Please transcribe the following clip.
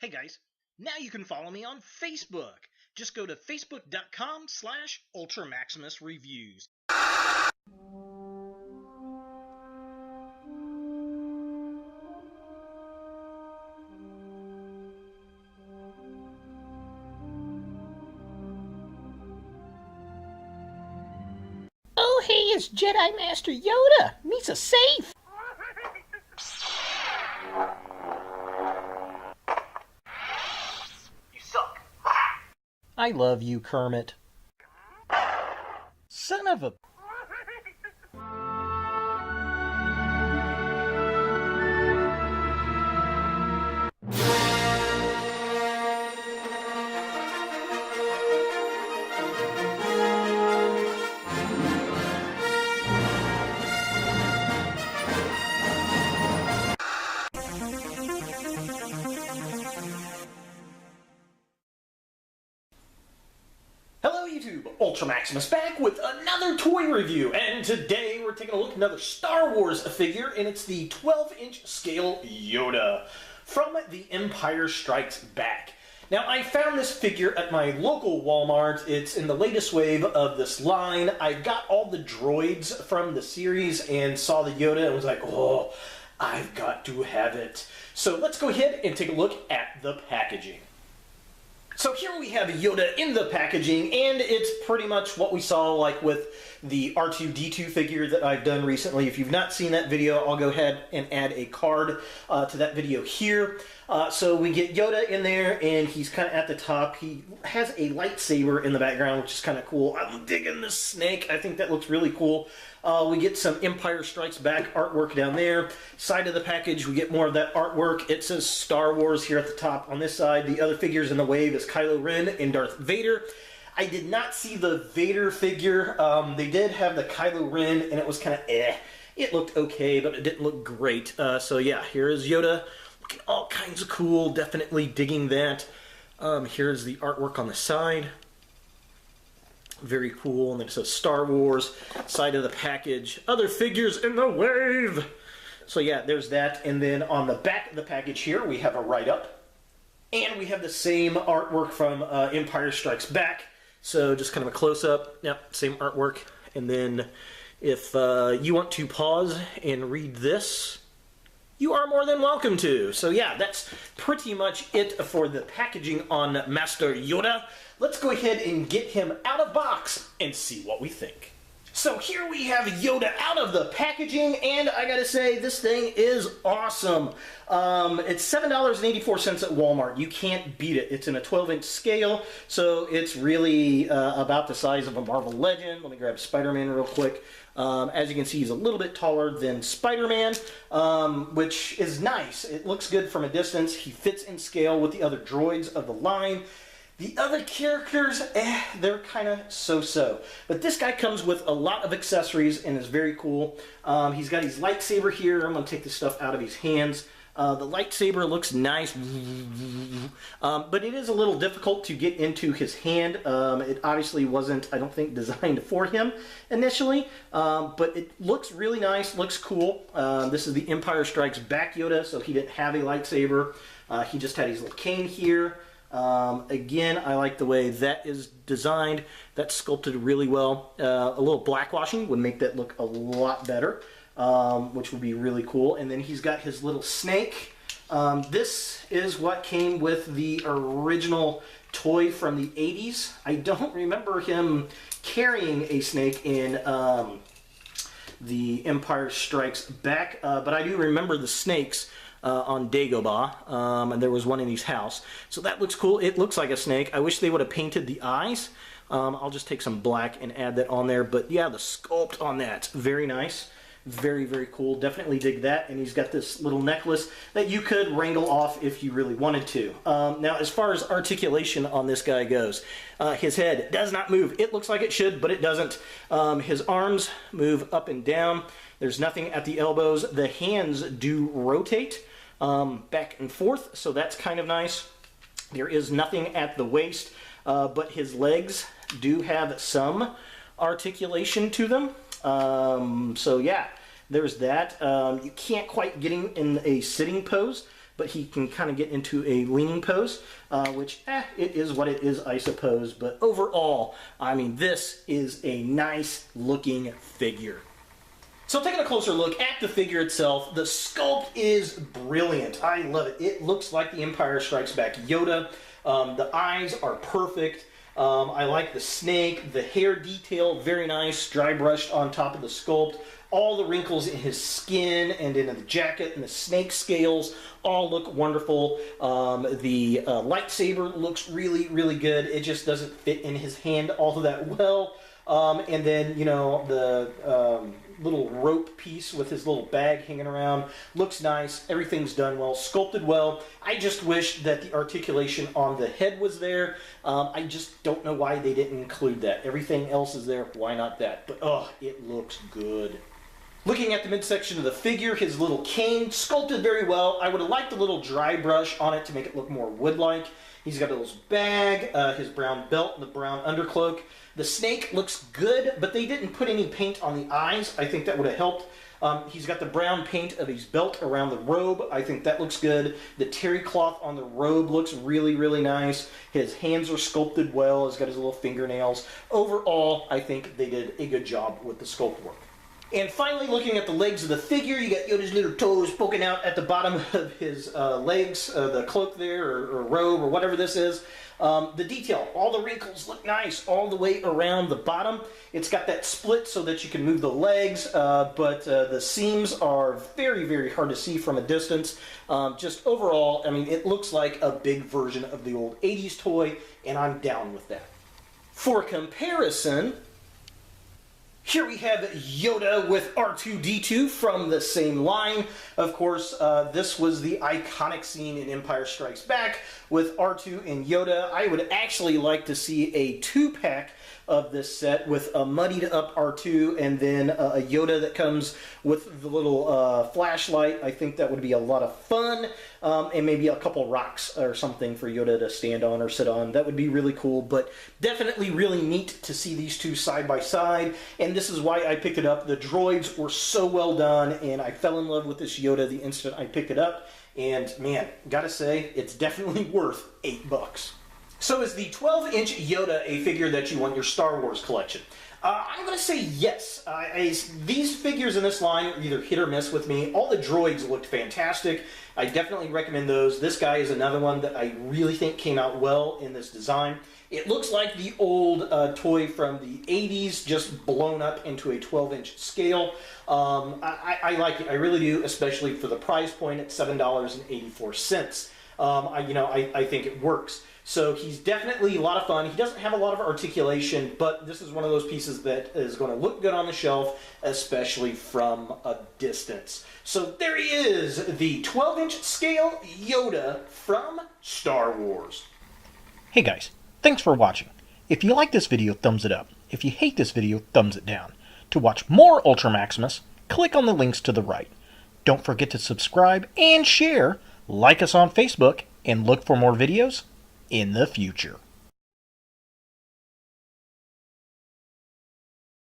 Hey guys, now you can follow me on Facebook. Just go to facebook.com/UltraMaximusReviews. Oh, hey, it's Jedi Master Yoda. Meets a safe. You suck. I love you, Kermit. Son of a... Hello YouTube, Ultra Maximus back with another toy review, and today we're taking a look at another Star Wars figure, and it's the 12-inch scale Yoda from The Empire Strikes Back. Now, I found this figure at my local Walmart. It's in the latest wave of this line. I got all the droids from the series and saw the Yoda and was like, oh, I've got to have it. So let's go ahead and take a look at the packaging. So here we have Yoda in the packaging, and it's pretty much what we saw like with the R2-D2 figure that I've done recently. If you've not seen that video, I'll go ahead and add a card to that video here. So we get Yoda in there, and he's kind of at the top. He has a lightsaber in the background, which is kind of cool. I'm digging this snake. I think that looks really cool. We get some Empire Strikes Back artwork down there. Side of the package, we get more of that artwork. It says Star Wars here at the top on this side. The other figures in the wave is Kylo Ren and Darth Vader. I did not see the Vader figure. They did have the Kylo Ren, and it was kind of eh. It looked okay, but it didn't look great. So yeah, here is Yoda. Looking all kinds of cool. Definitely digging that. Here's the artwork on the side. Very cool. And then it says Star Wars. Side of the package. Other figures in the wave. So yeah, there's that. And then on the back of the package here, we have a write-up. And we have the same artwork from Empire Strikes Back. So just kind of a close-up. Yep, same artwork. And then if you want to pause and read this, you are more than welcome to. So yeah, that's pretty much it for the packaging on Master Yoda. Let's go ahead and get him out of box and see what we think. So here we have Yoda out of the packaging, and I gotta say, this thing is awesome. It's $7.84 at Walmart. You can't beat it. It's in a 12-inch scale, so it's really about the size of a Marvel Legend. Let me grab Spider-Man real quick. As you can see, he's a little bit taller than Spider-Man, which is nice. It looks good from a distance. He fits in scale with the other droids of the line. The other characters, they're kind of so-so. But this guy comes with a lot of accessories and is very cool. He's got his lightsaber here. I'm going to take this stuff out of his hands. The lightsaber looks nice, but it is a little difficult to get into his hand. It obviously wasn't, I don't think, designed for him initially, but it looks really nice, looks cool. This is the Empire Strikes Back Yoda, so he didn't have a lightsaber. He just had his little cane here. Again, I like the way that is designed. That's sculpted really well. A little blackwashing would make that look a lot better, which would be really cool. And then he's got his little snake. This is what came with the original toy from the 80s. I don't remember him carrying a snake in the Empire Strikes Back, but I do remember the snakes on Dagobah, and there was one in his house. So that looks cool. It looks like a snake. I wish they would have painted the eyes. I'll just take some black and add that on there. But yeah, the sculpt on that's very nice. Very, very cool. Definitely dig that. And he's got this little necklace that you could wrangle off if you really wanted to. Now, as far as articulation on this guy goes, his head does not move. It looks like it should, but it doesn't. His arms move up and down. There's nothing at the elbows. The hands do rotate back and forth, so that's kind of nice. There is nothing at the waist, but his legs do have some articulation to them. So yeah, there's that. You can't quite get him in a sitting pose, but he can kind of get into a leaning pose, which it is what it is, I suppose. But overall, I mean, this is a nice looking figure. So taking a closer look at the figure itself, the sculpt is brilliant. I love it. It looks like the Empire Strikes Back Yoda. The eyes are perfect. I like the snake, the hair detail, very nice, dry brushed on top of the sculpt. All the wrinkles in his skin and in the jacket and the snake scales all look wonderful. The lightsaber looks really, really good. It just doesn't fit in his hand all that well. And then, you know, the little rope piece with his little bag hanging around looks nice. Everything's done well, sculpted well. I just wish that the articulation on the head was there. I just don't know why they didn't include that. Everything else is there. Why not that? But, oh, it looks good. Looking at the midsection of the figure, his little cane, sculpted very well. I would have liked a little dry brush on it to make it look more wood-like. He's got a little bag, his brown belt, and the brown undercloak. The snake looks good, but they didn't put any paint on the eyes. I think that would have helped. He's got the brown paint of his belt around the robe. I think that looks good. The terry cloth on the robe looks really, really nice. His hands are sculpted well. He's got his little fingernails. Overall, I think they did a good job with the sculpt work. And finally, looking at the legs of the figure, you got Yoda's little toes poking out at the bottom of his legs, the cloak there, or robe, or whatever this is. The detail, all the wrinkles look nice all the way around the bottom. It's got that split so that you can move the legs, but the seams are very, very hard to see from a distance. Just overall, I mean, it looks like a big version of the old 80s toy, and I'm down with that. For comparison, here we have Yoda with R2-D2 from the same line. Of course, this was the iconic scene in Empire Strikes Back with R2 and Yoda. I would actually like to see a 2-pack of this set with a muddied up R2 and then a Yoda that comes with the little flashlight. I think that would be a lot of fun. And maybe a couple rocks or something for Yoda to stand on or sit on. That would be really cool, but definitely really neat to see these two side by side. And this is why I picked it up. The droids were so well done, and I fell in love with this Yoda the instant I picked it up. And man, gotta say, it's definitely worth $8. So is the 12-inch Yoda a figure that you want in your Star Wars collection? I'm going to say yes. These figures in this line are either hit or miss with me. All the droids looked fantastic. I definitely recommend those. This guy is another one that I really think came out well in this design. It looks like the old toy from the 80s, just blown up into a 12-inch scale. I like it. I really do, especially for the price point at $7.84. I think it works. So he's definitely a lot of fun. He doesn't have a lot of articulation, but this is one of those pieces that is going to look good on the shelf, especially from a distance. So there he is, the 12-inch scale Yoda from Star Wars. Hey guys, thanks for watching. If you like this video, thumbs it up. If you hate this video, thumbs it down. To watch more Ultra Maximus, click on the links to the right. Don't forget to subscribe and share, like us on Facebook, and look for more videos in the future.